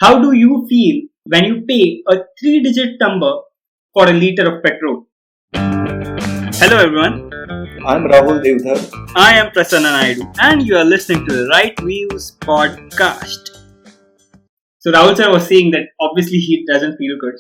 How do you feel when you pay a 3-digit number for a liter of petrol? Hello everyone, I'm Rahul Deodhar. I am Prasanna Naidu and you are listening to the RightVIEWS podcast. So Rahul sir was saying that obviously he doesn't feel good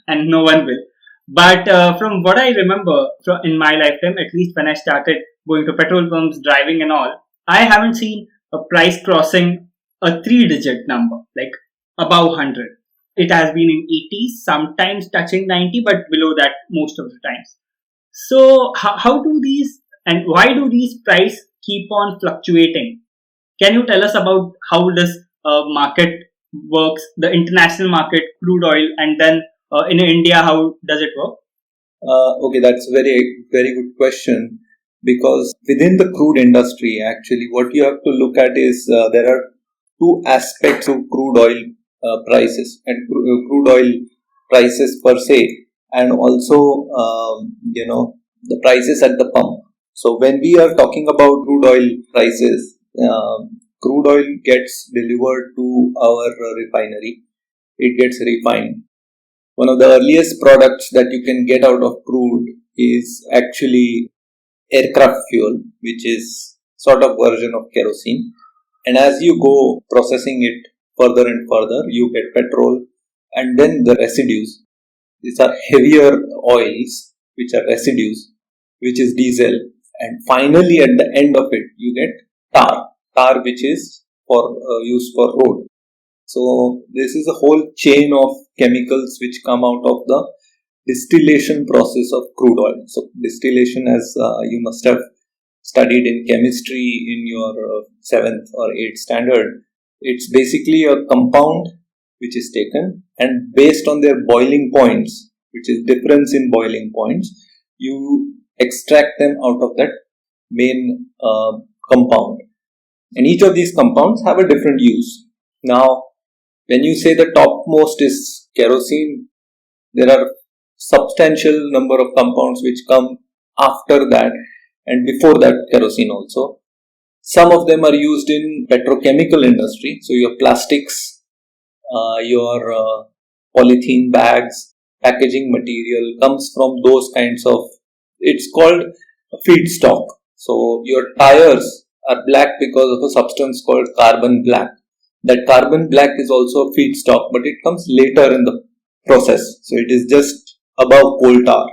and no one will. But from what I remember in my lifetime, at least when I started going to petrol pumps, driving and all, I haven't seen a price crossing a 3-digit number, like above 100. It has been in 80s, sometimes touching 90, but below that most of the times. So how do these and why do these prices keep on fluctuating? Can you tell us about how does market works, the international market, crude oil, and then in India, how does it work? Okay, that's a very good question, because within the crude industry, actually, what you have to look at is there are two aspects of crude oil prices and crude oil prices per se, and also the prices at the pump. So when we are talking about crude oil prices, crude oil gets delivered to our refinery. It gets refined. One of the earliest products that you can get out of crude is actually aircraft fuel, which is sort of version of kerosene. And as you go processing it further and further, you get petrol and then the residues. These are heavier oils, which are residues, which is diesel. And finally, at the end of it, you get tar which is for used for road. So this is a whole chain of chemicals which come out of the distillation process of crude oil. So distillation, as you must have studied in chemistry in your 7th or 8th standard, it's basically a compound which is taken, and based on their boiling points, which is difference in boiling points, you extract them out of that main compound. And each of these compounds have a different use. Now, when you say the topmost is kerosene, there are substantial number of compounds which come after that and before that kerosene also. Some of them are used in petrochemical industry. So your plastics, your polythene bags, packaging material comes from those kinds of, it's called feedstock. So your tires are black because of a substance called carbon black. That carbon black is also a feedstock, but it comes later in the process. So it is just above coal tar.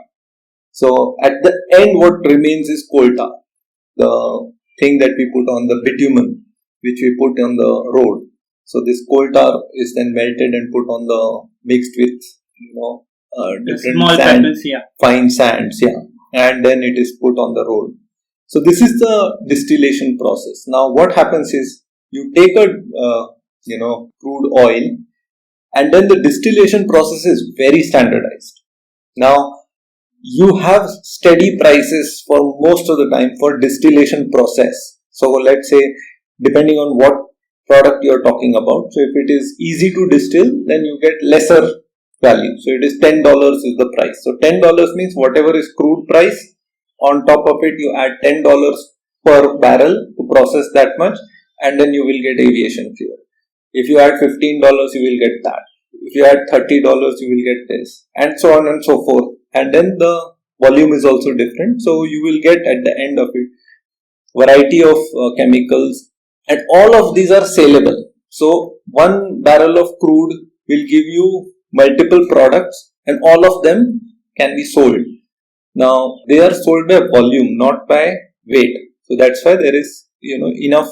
So at the end, what remains is coal tar, the thing that we put on the bitumen, which we put on the road. So this coal tar is then melted and put on the, mixed with, different small sand, pebbles, yeah. fine sands, and then it is put on the road. So this is the distillation process. Now what happens is, you take a crude oil, and then the distillation process is very standardized. Now you have steady prices for most of the time for distillation process. So let's say, depending on what product you are talking about, so if it is easy to distill, then you get lesser value. So it is $10 is the price. So $10 means whatever is crude price, on top of it you add $10 per barrel to process that much, and then you will get aviation fuel. If you add $15, you will get that. If you add $30, you will get this, and so on and so forth. And then the volume is also different. So you will get at the end of it variety of chemicals, and all of these are saleable. So one barrel of crude will give you multiple products, and all of them can be sold. Now they are sold by volume, not by weight. So that's why there is enough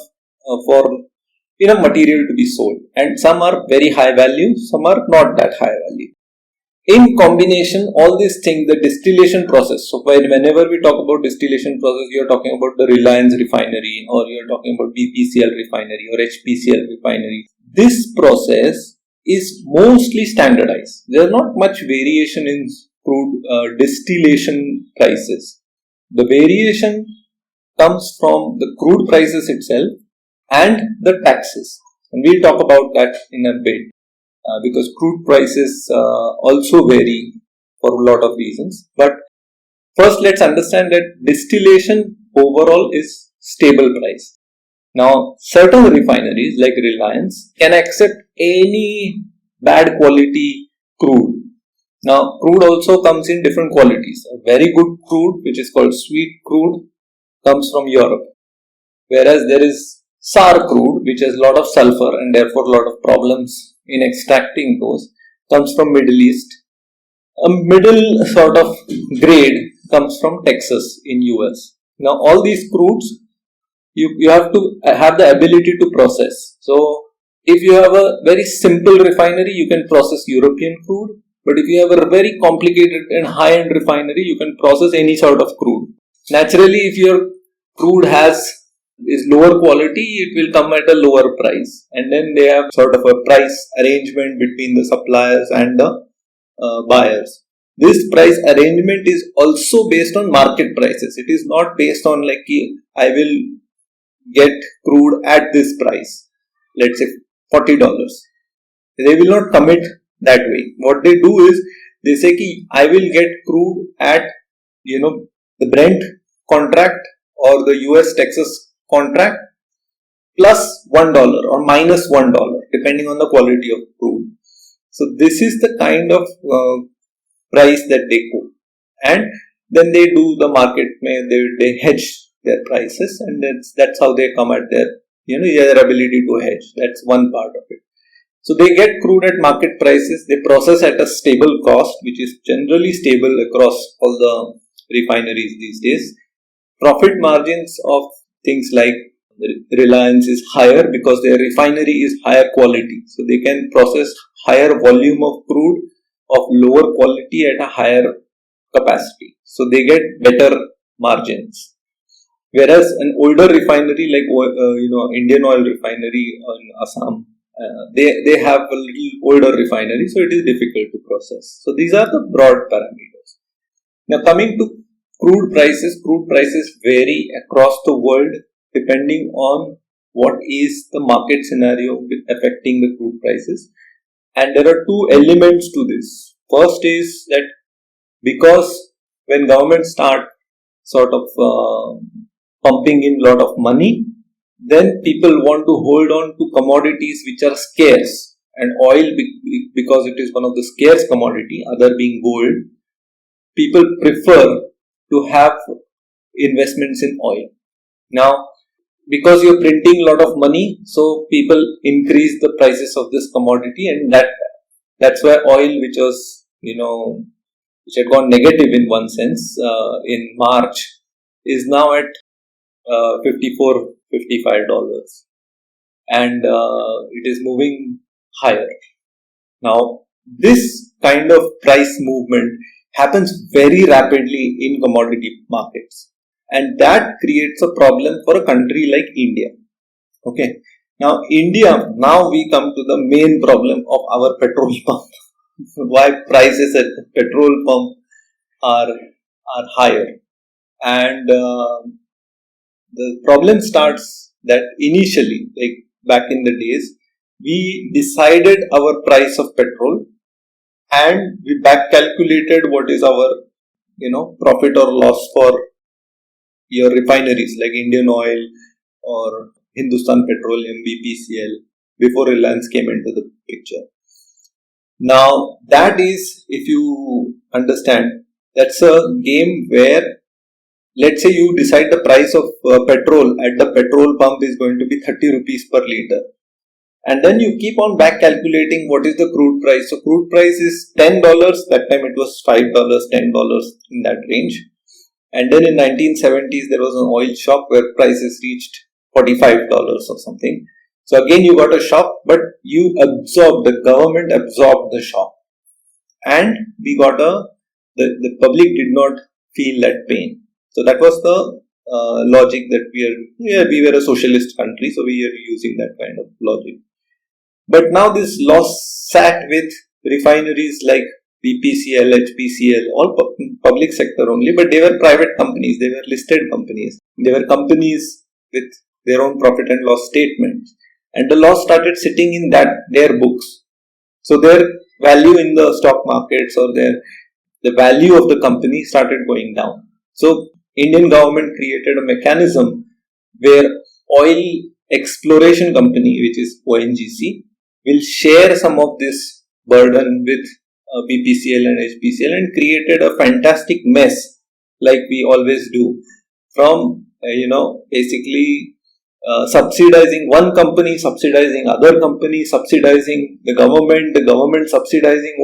material to be sold, and some are very high value, some are not that high value. In combination, all these things, the distillation process. So whenever we talk about distillation process, you are talking about the Reliance refinery, or you are talking about BPCL refinery or HPCL refinery. This process is mostly standardized. There is not much variation in crude distillation prices. The variation comes from the crude prices itself and the taxes, and we'll talk about that in a bit, because crude prices also vary for a lot of reasons. But first, let's understand that distillation overall is stable price. Now, certain refineries like Reliance can accept any bad quality crude. Now, crude also comes in different qualities. A very good crude, which is called sweet crude, comes from Europe. Whereas there is sour crude, which has a lot of sulfur and therefore a lot of problems in extracting those, comes from Middle East. A middle sort of grade comes from Texas in US. Now, all these crudes, you have to have the ability to process. So, if you have a very simple refinery, you can process European crude. But if you have a very complicated and high-end refinery, you can process any sort of crude. Naturally, if your crude is lower quality, it will come at a lower price. And then they have sort of a price arrangement between the suppliers and the buyers. This price arrangement is also based on market prices. It is not based on like I will get crude at this price. Let's say $40. They will not commit that way. What they do is they say I will get crude at the Brent contract or the US Texas contract plus $1 or minus $1 depending on the quality of crude. So this is the kind of price that they quote, and then they do the market. They hedge their prices, and that's how they come at their ability to hedge. That's one part of it. So they get crude at market prices. They process at a stable cost, which is generally stable across all the refineries these days. Profit margins of things like Reliance is higher because their refinery is higher quality. So they can process higher volume of crude of lower quality at a higher capacity. So they get better margins. Whereas an older refinery like Indian Oil refinery in Assam, they have a little older refinery, so it is difficult to process. So these are the broad parameters. Now coming to crude prices vary across the world depending on what is the market scenario affecting the crude prices. And there are two elements to this. First is that because when governments start sort of pumping in a lot of money, then people want to hold on to commodities which are scarce. And oil, because it is one of the scarce commodity, other being gold, people prefer to have investments in oil. Now, because you're printing a lot of money, so people increase the prices of this commodity, and that's why oil, which was which had gone negative in one sense in March, is now at $54, $55, and it is moving higher. Now, this kind of price movement happens very rapidly in commodity markets. And that creates a problem for a country like India. Okay. Now, now we come to the main problem of our petrol pump. Why prices at the petrol pump are higher. And the problem starts that initially, like back in the days, we decided our price of petrol and we back calculated what is our profit or loss for your refineries like Indian Oil or Hindustan Petroleum, BPCL, before Reliance came into the picture. Now, that is, if you understand, that's a game where, let's say you decide the price of petrol at the petrol pump is going to be 30 rupees per liter. And then you keep on back calculating what is the crude price. So, crude price is $10. That time it was $5, $10 in that range. And then in 1970s, there was an oil shock where prices reached $45 or something. So again, you got a shock, but the government absorbed the shock. And we got the public did not feel that pain. So that was the logic that we were a socialist country, so we are using that kind of logic. But now this loss sat with refineries like BPCL, HPCL, all public sector only, but they were private companies, they were listed companies, they were companies with their own profit and loss statements, and the loss started sitting in their books. So their value in the stock markets or the value of the company started going down. So Indian government created a mechanism where oil exploration company, which is ONGC, will share some of this burden with BPCL and HPCL and created a fantastic mess like we always do from, basically subsidizing one company, subsidizing other company, subsidizing the government subsidizing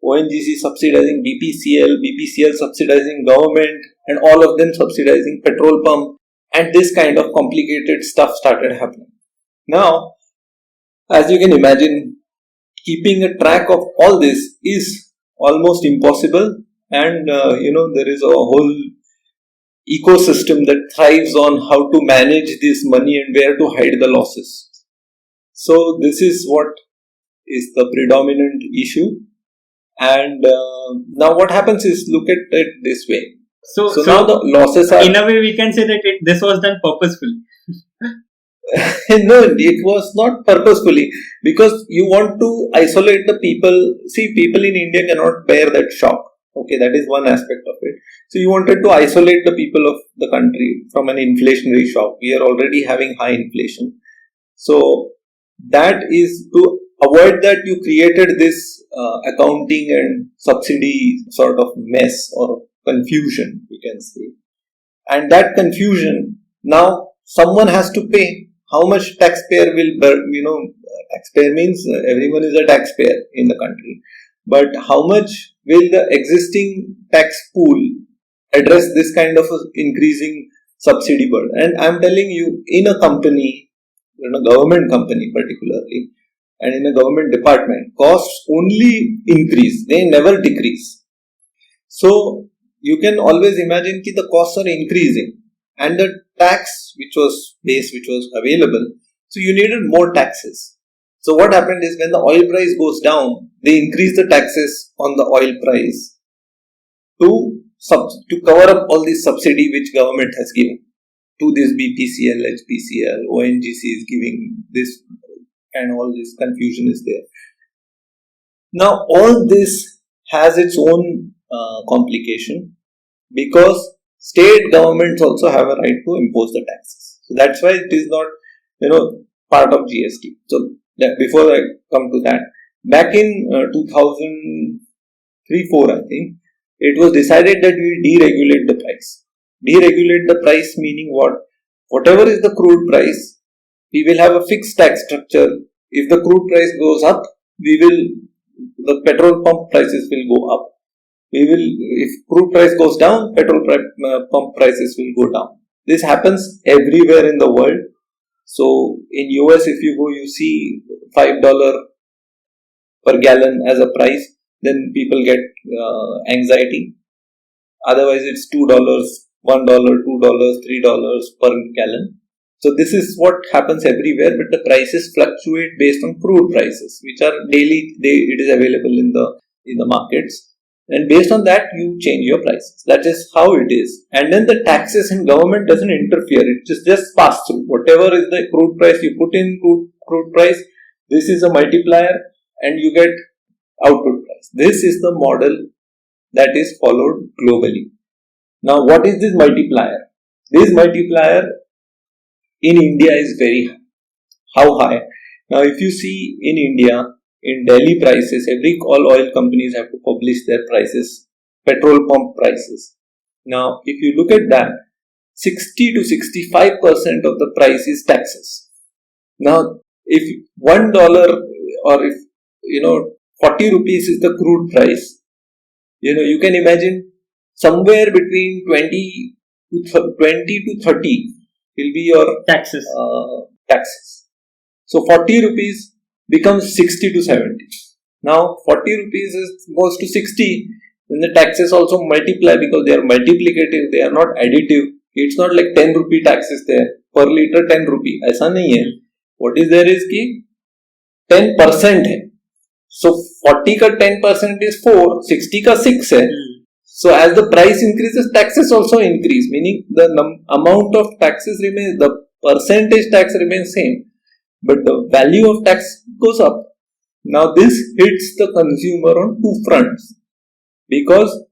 ONGC subsidizing BPCL subsidizing government, and all of them subsidizing Petrol Pump, and this kind of complicated stuff started happening. Now, as you can imagine, keeping a track of all this is almost impossible, and there is a whole ecosystem that thrives on how to manage this money and where to hide the losses. So this is what is the predominant issue. And now what happens is, look at it this way. So now the losses are... In a way, we can say that this was done purposefully. No, it was not purposefully, because you want to isolate the people. See, people in India cannot bear that shock. Okay, that is one aspect of it. So you wanted to isolate the people of the country from an inflationary shock. We are already having high inflation. So that is to avoid that, you created this accounting and subsidy sort of mess or confusion, you can say. And that confusion, now someone has to pay. How much taxpayer will, taxpayer means everyone is a taxpayer in the country. But how much will the existing tax pool address this kind of increasing subsidy burden? And I'm telling you, in a company, in a government company particularly, and in a government department, costs only increase, they never decrease. So you can always imagine that the costs are increasing, and the tax which was available, so you needed more taxes. So what happened is, when the oil price goes down, they increase the taxes on the oil price to cover up all this subsidy which government has given to this BPCL, HPCL, ONGC is giving this, and all this confusion is there. Now all this has its own complication, because state governments also have a right to impose the taxes. So that's why it is not, part of GST. So before I come to that, back in 2003-04, I think, it was decided that we deregulate the price. Deregulate the price meaning what? Whatever is the crude price, we will have a fixed tax structure. If the crude price goes up, the petrol pump prices will go up. If crude price goes down, petrol pump prices will go down. This happens everywhere in the world. So in US, if you go, you see $5 per gallon as a price, then people get anxiety. Otherwise, it's $2, $1, $2, $3 per gallon. So this is what happens everywhere, but the prices fluctuate based on crude prices, which are daily. It is available in the markets. And based on that, you change your prices. That is how it is. And then the taxes and government doesn't interfere. It just pass through. Whatever is the crude price, you put in crude price. This is a multiplier, and you get output price. This is the model that is followed globally. Now, what is this multiplier? This multiplier in India is very high. How high? Now, if you see in India, in Delhi prices, all oil companies have to publish their prices, petrol pump prices. Now, if you look at that, 60 to 65% of the price is taxes. Now, if $1 or if 40 rupees is the crude price, you can imagine somewhere between 20 to 30 will be your taxes. So 40 rupees becomes 60 to 70. Now 40 rupees goes to 60, then the taxes also multiply, because they are multiplicative, they are not additive. It's not like 10 rupee taxes there per liter 10 rupee. ऐसा नहीं है. What is there is कि 10% है. So 40 का 10% is 4, 60 का 6 है. So as the price increases, taxes also increase, meaning the amount of taxes remains, the percentage tax remains same, but the value of tax goes up. Now this hits the consumer on two fronts, because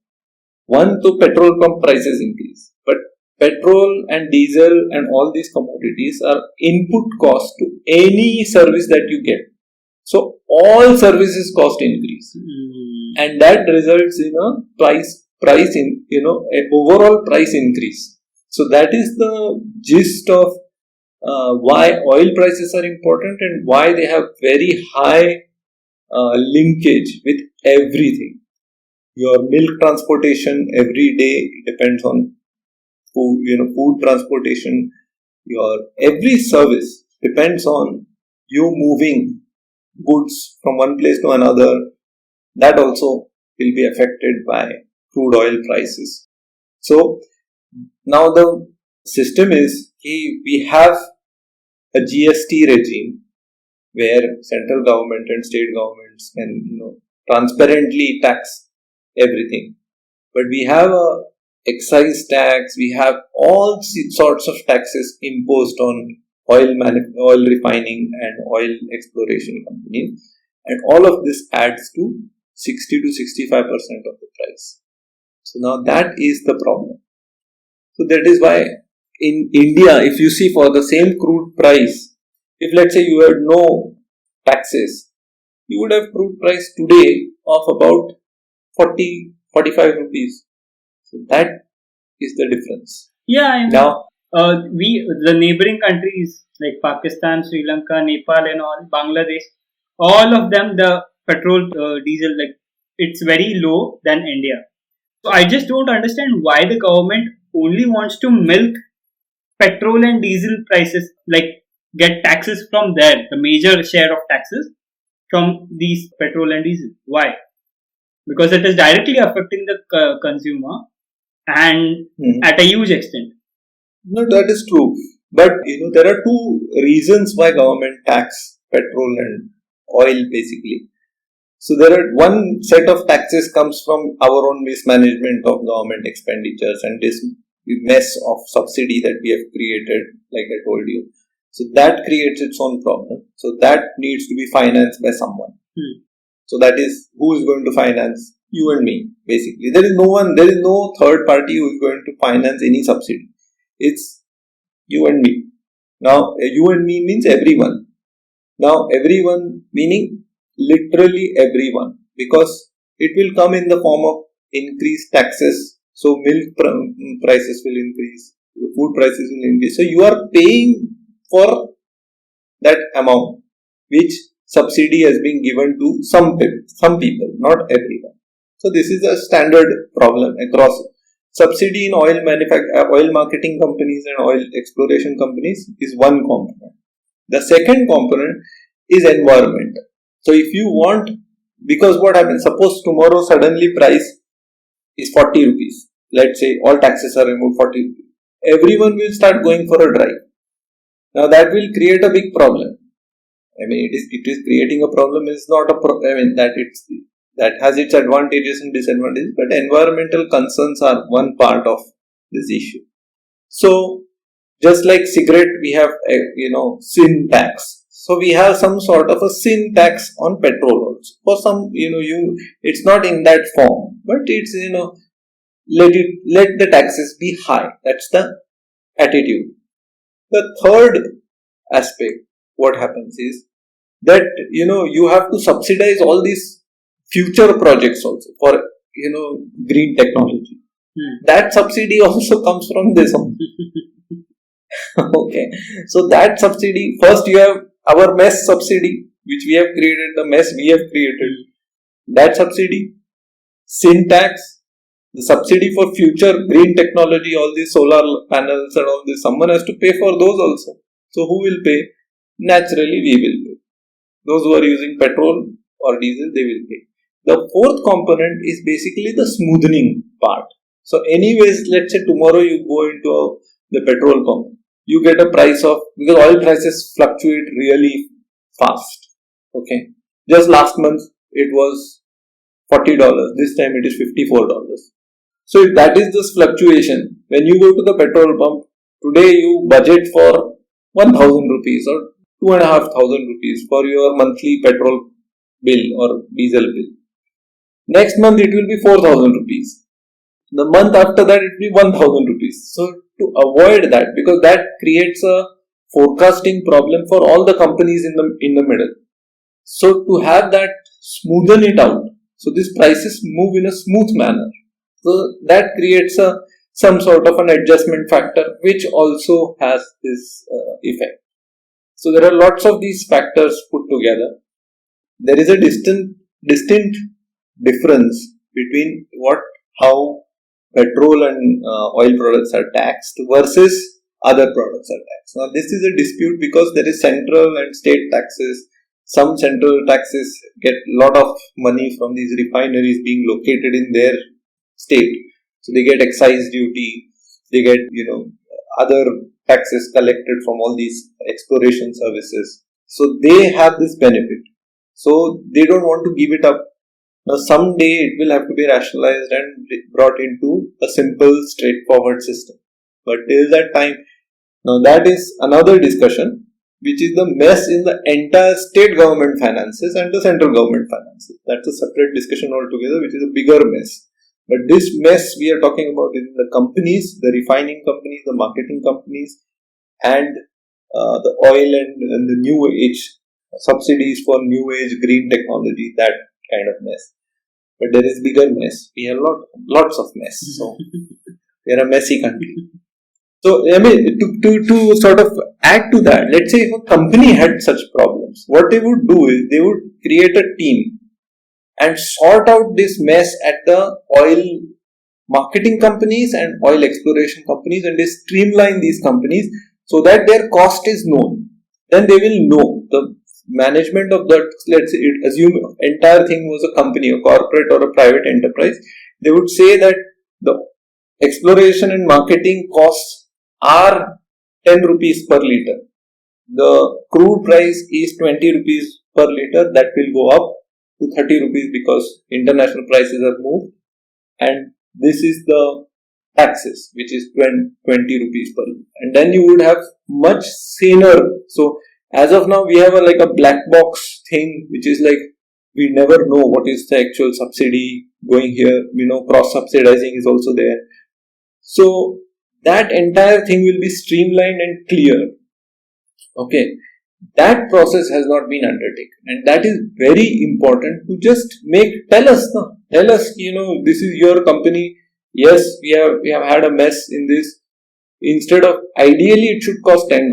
one, to petrol pump prices increase, but petrol and diesel and all these commodities are input cost to any service that you get. So all services cost increase, and that results in a price in a overall price increase. So that is the gist of why oil prices are important and why they have very high linkage with everything. Your milk transportation every day depends on food, food transportation. Your every service depends on you moving goods from one place to another. That also will be affected by crude oil prices. So now the system is we have a GST regime where central government and state governments can transparently tax everything. But we have a excise tax, we have all sorts of taxes imposed on oil refining and oil exploration companies, and all of this adds to 60 to 65% of the price. So now that is the problem. So that is why in India, if you see for the same crude price, if let's say you had no taxes, you would have crude price today of about 40-45 rupees. So that is the difference. Yeah, I mean, now the neighboring countries like Pakistan, Sri Lanka, Nepal, and all, Bangladesh, all of them, the petrol, diesel, like it's very low than India. So I just don't understand why the government only wants to milk petrol and diesel prices, like get taxes from there, the major share of taxes from these petrol and diesel. Why? Because it is directly affecting the consumer and at a huge extent. No, that is true. But there are two reasons why government tax petrol and oil basically. So there are one set of taxes comes from our own mismanagement of government expenditures and this mess of subsidy that we have created, like I told you. So that creates its own problem. So that needs to be financed by someone. So that is who is going to finance? You and me, basically. There is no third party who is going to finance any subsidy. It's you and me. Now, you and me means everyone. Now, everyone meaning literally everyone, because it will come in the form of increased taxes. So, milk prices will increase, food prices will increase. So, you are paying for that amount, which subsidy has been given to some people, not everyone. So, this is a standard problem across. Subsidy in oil marketing companies and oil exploration companies is one component. The second component is environment. So if you want, because what happens, suppose tomorrow suddenly price is 40 rupees. Let's say all taxes are removed 40 rupees. Everyone will start going for a drive. Now that will create a big problem. I mean, it is creating a problem. It's not a problem. That has its advantages and disadvantages, but environmental concerns are one part of this issue. So, just like cigarette, we have sin tax. So we have some sort of a sin tax on petrol also. For some, it's not in that form, but it's let the taxes be high. That's the attitude. The third aspect, what happens is that you have to subsidize all these future projects also for green technology. That subsidy also comes from this. Okay, so that subsidy, first you have our mess subsidy, which we have created, the mess we have created. That subsidy, sin tax, the subsidy for future green technology, all these solar panels and all this, someone has to pay for those also. So who will pay? Naturally, we will pay. Those who are using petrol or diesel, they will pay. The fourth component is basically the smoothing part. So anyways, let's say tomorrow you go into the petrol pump, you get a price of, because oil prices fluctuate really fast. Okay. Just last month it was $40. This time it is $54. So if that is this fluctuation, when you go to the petrol pump, today you budget for 1,000 rupees or 2,500 rupees for your monthly petrol bill or diesel bill. Next month it will be 4,000 rupees. The month after that it will be 1,000 rupees. So to avoid that, because that creates a forecasting problem for all the companies in the middle. So to have that smoothen it out, so these prices move in a smooth manner. So that creates some sort of an adjustment factor, which also has this effect. So there are lots of these factors put together. There is a distinct difference between how petrol and oil products are taxed versus other products are taxed. Now this is a dispute because there is central and state taxes. Some central taxes get a lot of money from these refineries being located in their state. So they get excise duty, they get, other taxes collected from all these exploration services. So they have this benefit. So they don't want to give it up. Now someday it will have to be rationalized and brought into a simple, straightforward system. But till that time, now that is another discussion, which is the mess in the entire state government finances and the central government finances. That's a separate discussion altogether, which is a bigger mess. But this mess we are talking about is in the companies, the refining companies, the marketing companies, and the oil and the new age subsidies for new age green technology, that kind of mess. But there is bigger mess. We have lots of mess. So we are a messy country. So I mean, to sort of add to that, let's say if a company had such problems, what they would do is they would create a team and sort out this mess at the oil marketing companies and oil exploration companies, and they streamline these companies so that their cost is known. Then they will know the management of that. Let's say, assume entire thing was a company, a corporate or a private enterprise. They would say that the exploration and marketing costs are 10 rupees per liter. The crude price is 20 rupees per liter. That will go up to 30 rupees because international prices have moved. And this is the taxes, which is 20 rupees per liter. And then you would have much saner. So as of now, we have a black box thing, which is like we never know what is the actual subsidy going here. Cross subsidizing is also there. So that entire thing will be streamlined and clear. Okay. That process has not been undertaken, and that is very important to just tell us, this is your company. Yes, we have had a mess in this. Instead of, ideally it should cost $10,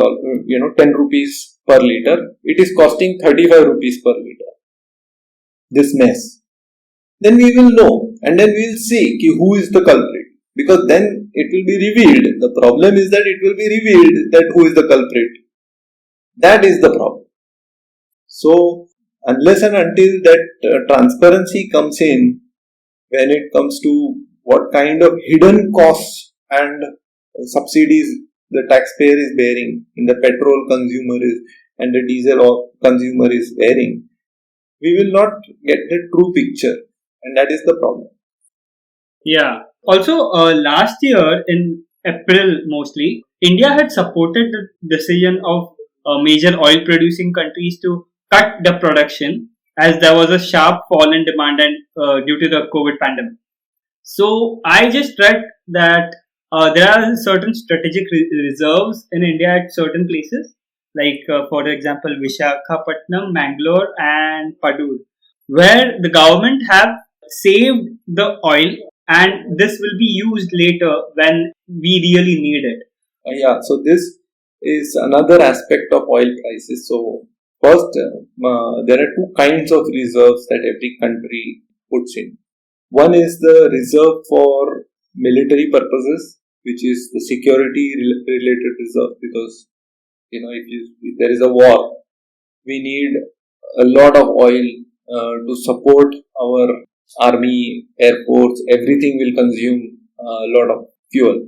10 rupees per liter. It is costing 35 rupees per liter. This mess. Then we will know, and then we will see who is the culprit, because then it will be revealed. The problem is that it will be revealed that who is the culprit. That is the problem. So, unless and until that transparency comes in, when it comes to what kind of hidden costs and subsidies the taxpayer is bearing, and the petrol consumer is, and the diesel consumer is bearing, we will not get the true picture, and that is the problem. Yeah. Also, last year in April mostly, India had supported the decision of major oil producing countries to cut the production as there was a sharp fall in demand and due to the COVID pandemic. So I just read that there are certain strategic reserves in India at certain places, like for example Visakhapatnam, Mangalore, and Padur, where the government have saved the oil, and this will be used later when we really need it. Yeah, so this is another aspect of oil prices. So first, there are two kinds of reserves that every country puts in. One is the reserve for military purposes, which is the security related reserve, because if there is a war, we need a lot of oil to support our army, air force. Everything will consume a lot of fuel.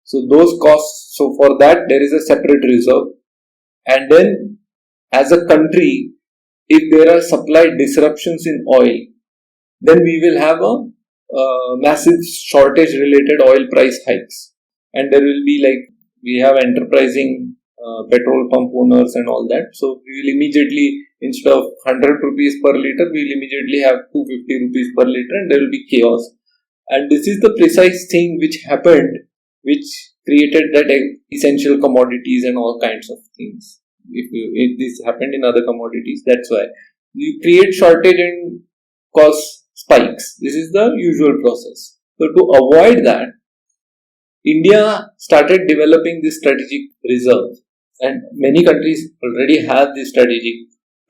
So those costs, so for that there is a separate reserve. And then as a country, if there are supply disruptions in oil, then we will have a massive shortage related oil price hikes. And there will be we have enterprising petrol pump owners and all that. So we will immediately, instead of 100 rupees per liter, we will immediately have 250 rupees per liter, and there will be chaos. And this is the precise thing which happened, which created that essential commodities and all kinds of things. If this happened in other commodities, that's why. You create shortage and cause spikes. This is the usual process. So to avoid that, India started developing this strategic reserve, and many countries already have these strategic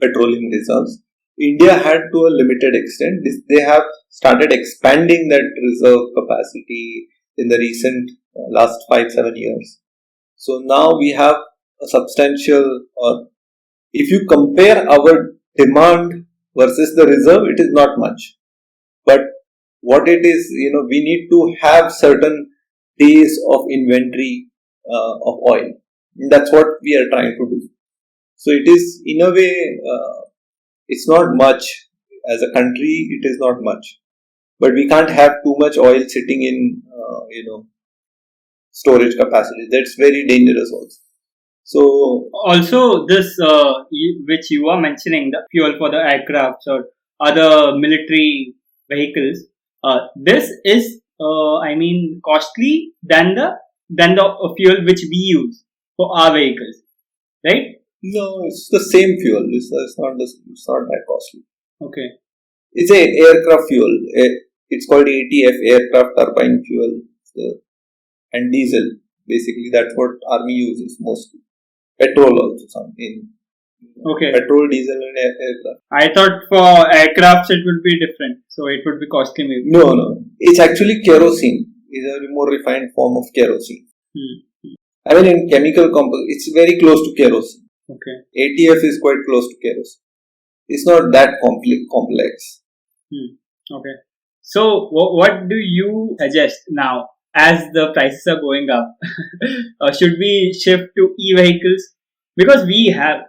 petroleum reserves. India had to a limited extent. They have started expanding that reserve capacity in the recent last 5-7 years. So now we have a substantial, or if you compare our demand versus the reserve, it is not much. But what it is, we need to have certain days of inventory of oil. That's what we are trying to do. So it is, in a way, it's not much. As a country, it is not much. But we can't have too much oil sitting in, storage capacity. That's very dangerous also. So also this which you are mentioning, the fuel for the aircrafts or other military vehicles, this is costly than the fuel which we use for our vehicles, right? no, it's the same fuel. It's not that costly. Okay. It's a aircraft fuel. It's called ATF, aircraft turbine fuel, and diesel. Basically, that's what army uses mostly. Petrol also something. Okay. Petrol, diesel, and aircraft. I thought for aircrafts it would be different, so it would be costly maybe. No. It's actually kerosene. It's a more refined form of kerosene. I mean, in chemical composition, it's very close to kerosene. Okay. ATF is quite close to kerosene. It's not that complex. Okay. So, what do you suggest now as the prices are going up? Should we shift to e-vehicles? Because we have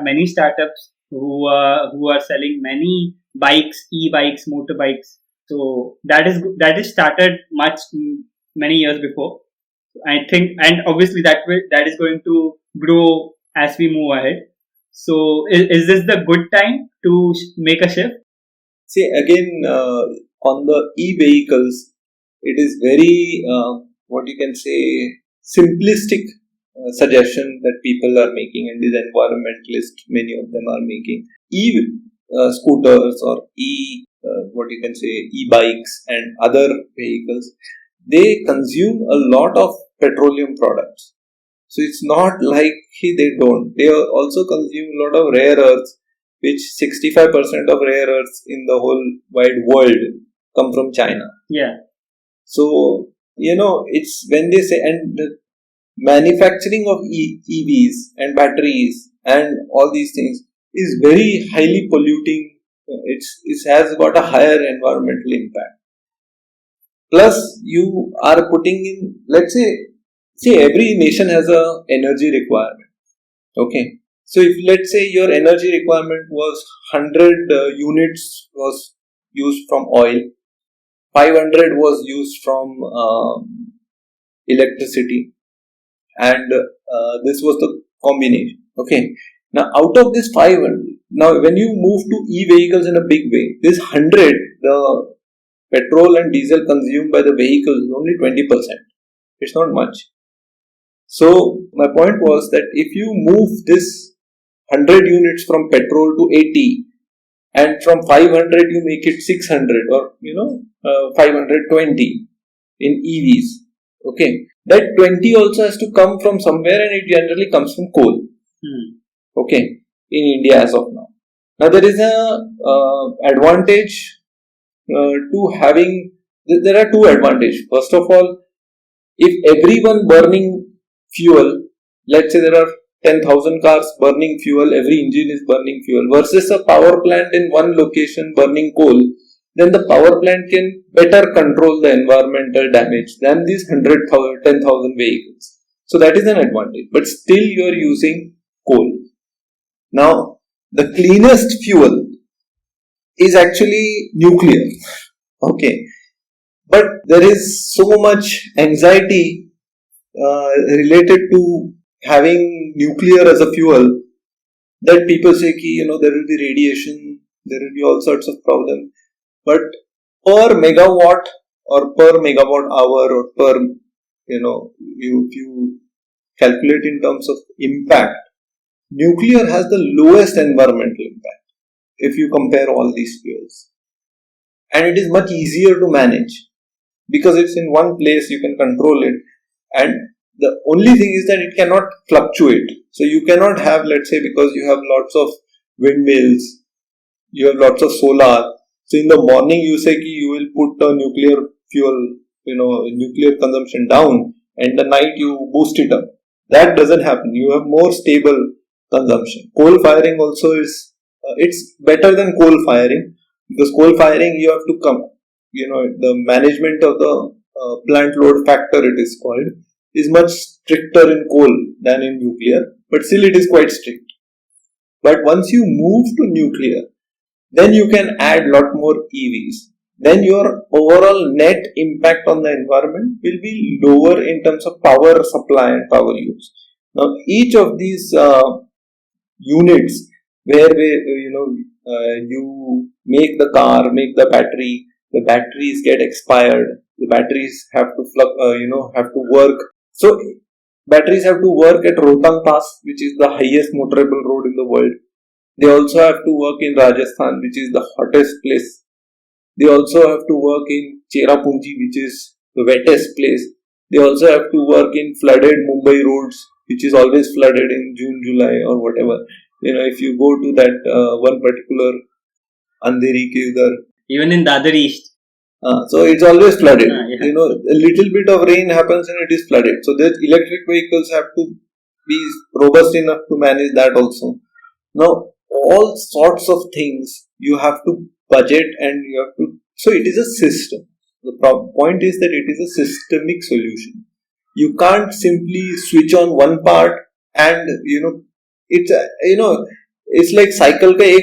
many startups who are selling many bikes, e-bikes, motorbikes. So that is started many years before. I think, and obviously that is going to grow as we move ahead. So is this the good time to make a shift? See, again, on the e-vehicles, it is very, what you can say, simplistic suggestion that people are making, and these environmentalists, many of them are making. E-scooters or e-bikes and other vehicles, they consume a lot of petroleum products. So it's not like they don't. They also consume a lot of rare earths, which 65% of rare earths in the whole wide world come from China. Yeah. So, it's when they say, and the manufacturing of EVs and batteries and all these things is very highly polluting. It has got a higher environmental impact. Plus, you are putting in, let's say, every nation has a energy requirement. Okay. So if let's say your energy requirement was 100 units was used from oil, 500 was used from electricity, and this was the combination. Okay. Now out of this 500, now when you move to e-vehicles in a big way, this 100, the petrol and diesel consumed by the vehicle is only 20%. It's not much. So my point was that if you move this 100 units from petrol to 80, and from 500 you make it 600 or 520 in EVs, okay, that 20 also has to come from somewhere, and it generally comes from coal. Okay, in India as of now. Now there is a advantage to having. There are two advantages. First of all, if everyone burning fuel, let's say there are 10,000 cars burning fuel, every engine is burning fuel, versus a power plant in one location burning coal, then the power plant can better control the environmental damage than these 10,000 vehicles. So that is an advantage. But still you are using coal. Now, the cleanest fuel is actually nuclear. Okay. But there is so much anxiety related to having nuclear as a fuel that people say there will be radiation, there will be all sorts of problems. But per megawatt or per megawatt hour or per, if you calculate in terms of impact, nuclear has the lowest environmental impact. if you compare all these fuels. And it is much easier to manage because it's in one place, you can control it. And the only thing is that it cannot fluctuate. So you cannot have, let's say, because you have lots of windmills, you have lots of solar. So in the morning you say you will put a nuclear fuel, nuclear consumption down, and the night you boost it up. That doesn't happen. You have more stable consumption. Coal firing also is, it's better than coal firing, because coal firing you have to come, the management of the plant load factor, it is called, is much stricter in coal than in nuclear, but still it is quite strict. But once you move to nuclear, then you can add lot more EVs. Then your overall net impact on the environment will be lower in terms of power supply and power use. Now, each of these units where you make the car, make the batteries get expired, the batteries have to work. So batteries have to work at Rohtang Pass, which is the highest motorable road in the world. They also have to work in Rajasthan, which is the hottest place. They also have to work in Cherrapunji, which is the wettest place. They also have to work in flooded Mumbai roads, which is always flooded in June, July or whatever. If you go to that one particular Andheri ke udhar. Even in Dadar East. So it's always flooded. Yeah. A little bit of rain happens and it is flooded. So the electric vehicles have to be robust enough to manage that also. Now, all sorts of things you have to budget and you have to. So it is a system. The point is that it is a systemic solution. You can't simply switch on one part and it's like cycle ka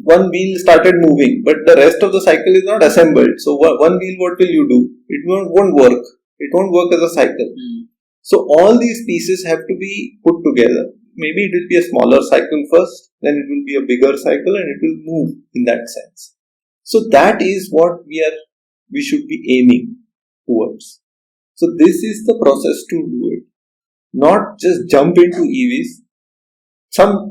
one wheel started moving, but the rest of the cycle is not assembled. So one wheel, what will you do? It won't work. It won't work as a cycle. So all these pieces have to be put together. Maybe it will be a smaller cycle first, then it will be a bigger cycle and it will move in that sense. So that is what we should be aiming towards. So this is the process to do it. Not just jump into EVs. Some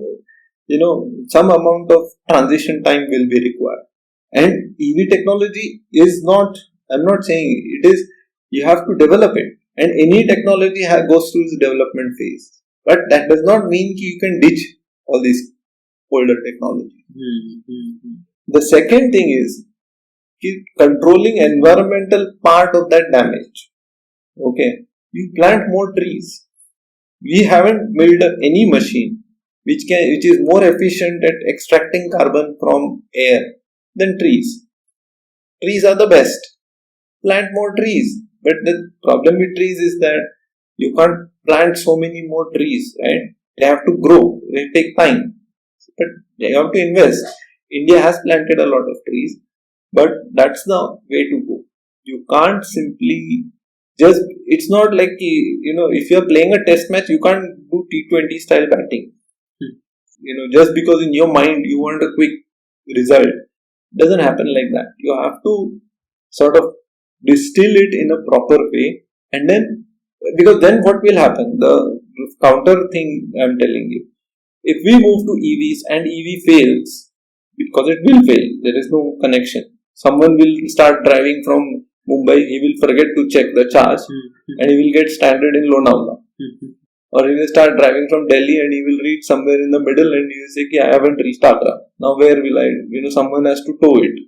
amount of transition time will be required. And EV technology is not, I'm not saying it is, you have to develop it. And any technology goes through its development phase. But that does not mean you can ditch all these older technology. The second thing is controlling environmental part of that damage. Okay, you plant more trees. We haven't built any machine which is more efficient at extracting carbon from air than trees. Trees are the best. Plant more trees. But the problem with trees is that you can't plant so many more trees, right? They have to grow. They take time. But you have to invest. India has planted a lot of trees, but that's the way to go. You can't simply it's not like, if you're playing a test match, you can't do T20 style batting. Just because in your mind you want a quick result. It doesn't happen like that. You have to sort of distill it in a proper way, and then, because then what will happen? The counter thing I'm telling you. If we move to EVs and EV fails, because it will fail, there is no connection. Someone will start driving from Mumbai, he will forget to check the charge and he will get stranded in Lonavala. Or he will start driving from Delhi and he will reach somewhere in the middle and he will say, I haven't reached Agra. Now where will I? Someone has to tow it.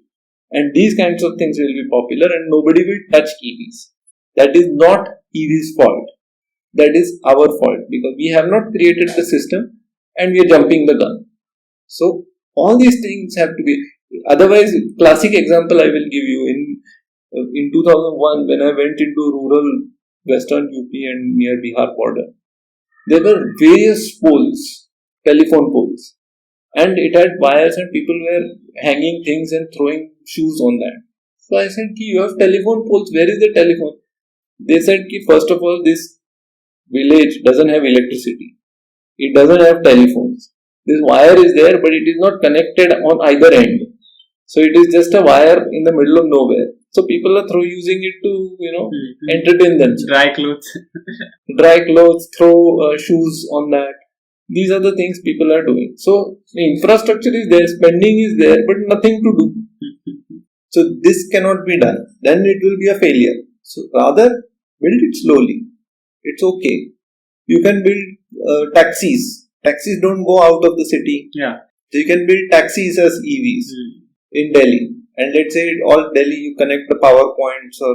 And these kinds of things will be popular and nobody will touch EVs. That is not EV's fault. That is our fault, because we have not created the system and we are jumping the gun. So all these things have to be. Otherwise, classic example I will give you. In 2001, when I went into rural western UP and near Bihar border, there were various poles, telephone poles, and it had wires and people were hanging things and throwing shoes on that. So I said, you have telephone poles, where is the telephone? They said, first of all, this village doesn't have electricity. It doesn't have telephones. This wire is there, but it is not connected on either end. So it is just a wire in the middle of nowhere. So people are using it to, entertain themselves. Dry clothes. Dry clothes, throw shoes on that. These are the things people are doing. So the infrastructure is there, spending is there, but nothing to do. So this cannot be done. Then it will be a failure. So rather build it slowly. It's okay. You can build taxis. Taxis don't go out of the city. Yeah. So you can build taxis as EVs in Delhi. And let's say all Delhi, you connect the power points or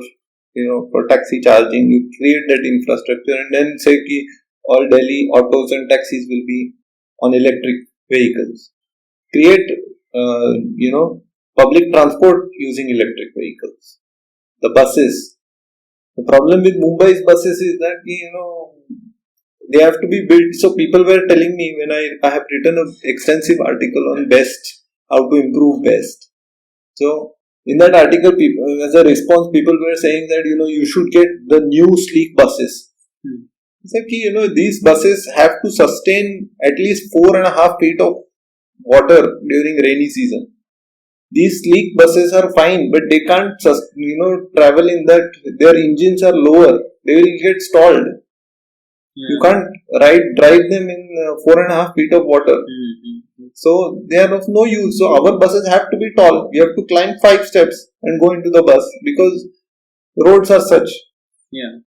for taxi charging. You create that infrastructure and then say ki all Delhi autos and taxis will be on electric vehicles. Create public transport using electric vehicles. The buses. The problem with Mumbai's buses is that they have to be built. So people were telling me when I have written an extensive article on BEST, how to improve BEST. So in that article, people, as a response, people were saying that you should get the new sleek buses. It's like these buses have to sustain at least 4.5 feet of water during rainy season. These sleek buses are fine, but they can't travel in that. Their engines are lower. They will get stalled. You can't drive them in 4.5 feet of water. So they are of no use. So our buses have to be tall. We have to climb 5 steps and go into the bus because roads are such. Yeah.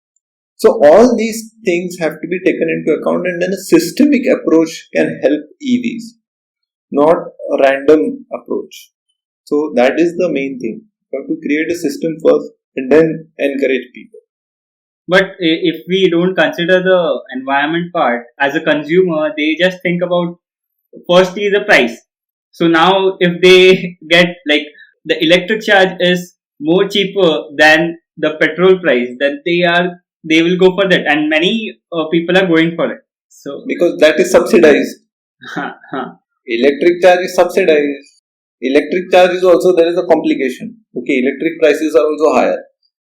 So all these things have to be taken into account, and then a systemic approach can help EVs, not a random approach. So that is the main thing. You have to create a system first and then encourage people. But if we don't consider the environment part, as a consumer, they just think about firstly the price. So now if they get like the electric charge is more cheaper than the petrol price, then they will go for that, and many people are going for it. So because that is subsidized. Electric charge is subsidized. Electric charge is also, there is a complication. Okay, electric prices are also higher.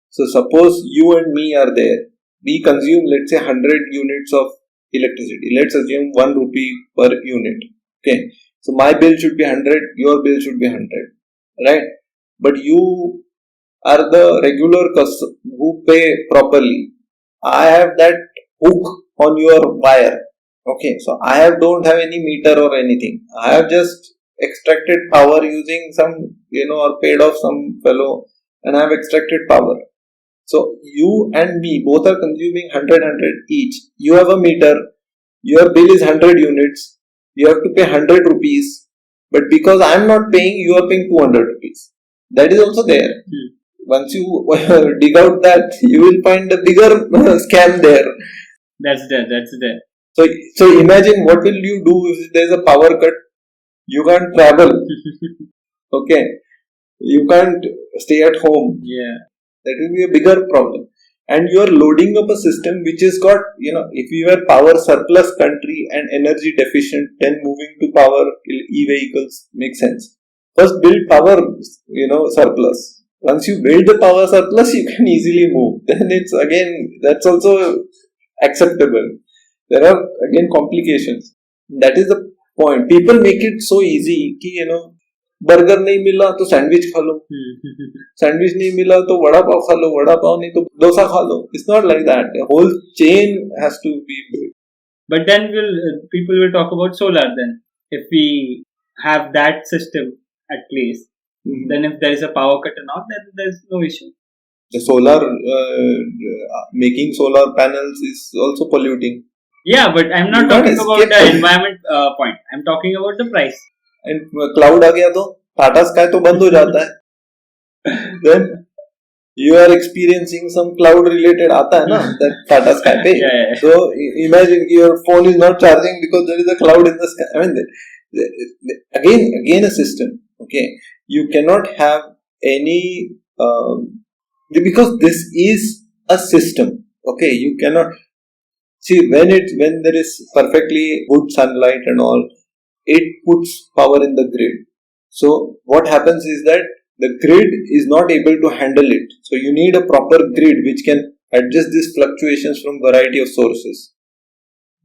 So suppose you and me are there. We consume, let's say, 100 units of electricity. Let's assume 1 rupee per unit. Okay. So my bill should be 100, your bill should be 100. Right? But you are the regular customer who pay properly. I have that hook on your wire. Okay. So don't have any meter or anything. I have just extracted power using some, or paid off some fellow, and I have extracted power. So you and me both are consuming 100 each. You have a meter. Your bill is 100 units. You have to pay 100 rupees. But because I am not paying, you are paying 200 rupees. That is also there. Once you dig out that, you will find a bigger scam there. That's there. So imagine what will you do if there is a power cut. You can't travel. Okay. You can't stay at home. Yeah. That will be a bigger problem. And you are loading up a system which has got, if we were power surplus country and energy deficient, then moving to power e-vehicles makes sense. First build power, surplus. Once you build the power surplus, you can easily move. Then that's also acceptable. There are again complications. That is the point. People make it so easy कि burger नहीं मिला तो sandwich खा लो, sandwich नहीं मिला तो वड़ा पाव खा लो, वड़ा पाव नहीं तो डोसा खा लो. It's not like that. The whole chain has to be built. But then people will talk about solar then. If we have that system at place, then if there is a power cut and all, then there is no issue. The solar, making solar panels is also polluting. Yeah, but I'm not talking about the environment point. I'm talking about the price. And cloud आ गया तो Tata Sky तो बंद हो जाता है. Then you are experiencing some cloud related आता है ना that Tata Sky पे. Yeah. So imagine your phone is not charging because there is a cloud in the sky. I mean, again a system. Okay, you cannot have any because this is a system. Okay, you cannot see when there is perfectly good sunlight and all. It puts power in the grid. So what happens is that the grid is not able to handle it. So you need a proper grid which can adjust these fluctuations from variety of sources.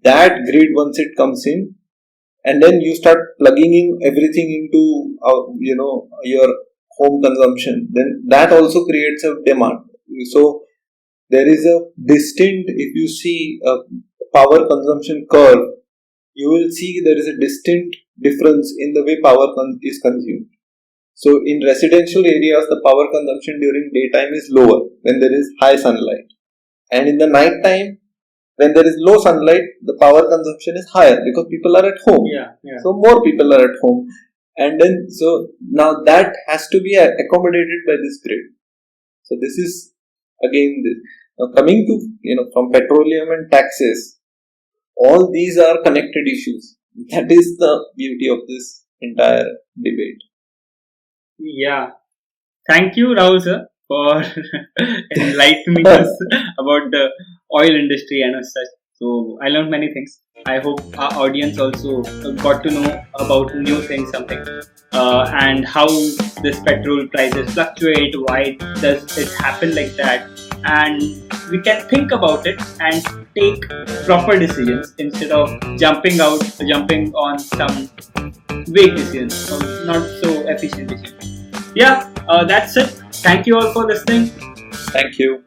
That grid, once it comes in, and then you start plugging in everything into your home consumption, then that also creates a demand. So there is a distinct, if you see a power consumption curve, you will see there is a distinct difference in the way power is consumed. So in residential areas, the power consumption during daytime is lower when there is high sunlight. And in the night time, when there is low sunlight, the power consumption is higher because people are at home. So more people are at home. And then, so now that has to be accommodated by this grid. So this is again this. Now coming to, from petroleum and taxes, all these are connected issues. That is the beauty of this entire debate. Yeah. Thank you, Rahul sir, for enlightening us about the oil industry and as such. So I learned many things. I hope our audience also got to know about new things, something, and how this petrol prices fluctuate, why does it happen like that, and we can think about it and take proper decisions instead of jumping on some vague decisions or not so efficient decisions. Yeah, that's it. Thank you all for listening. Thank you.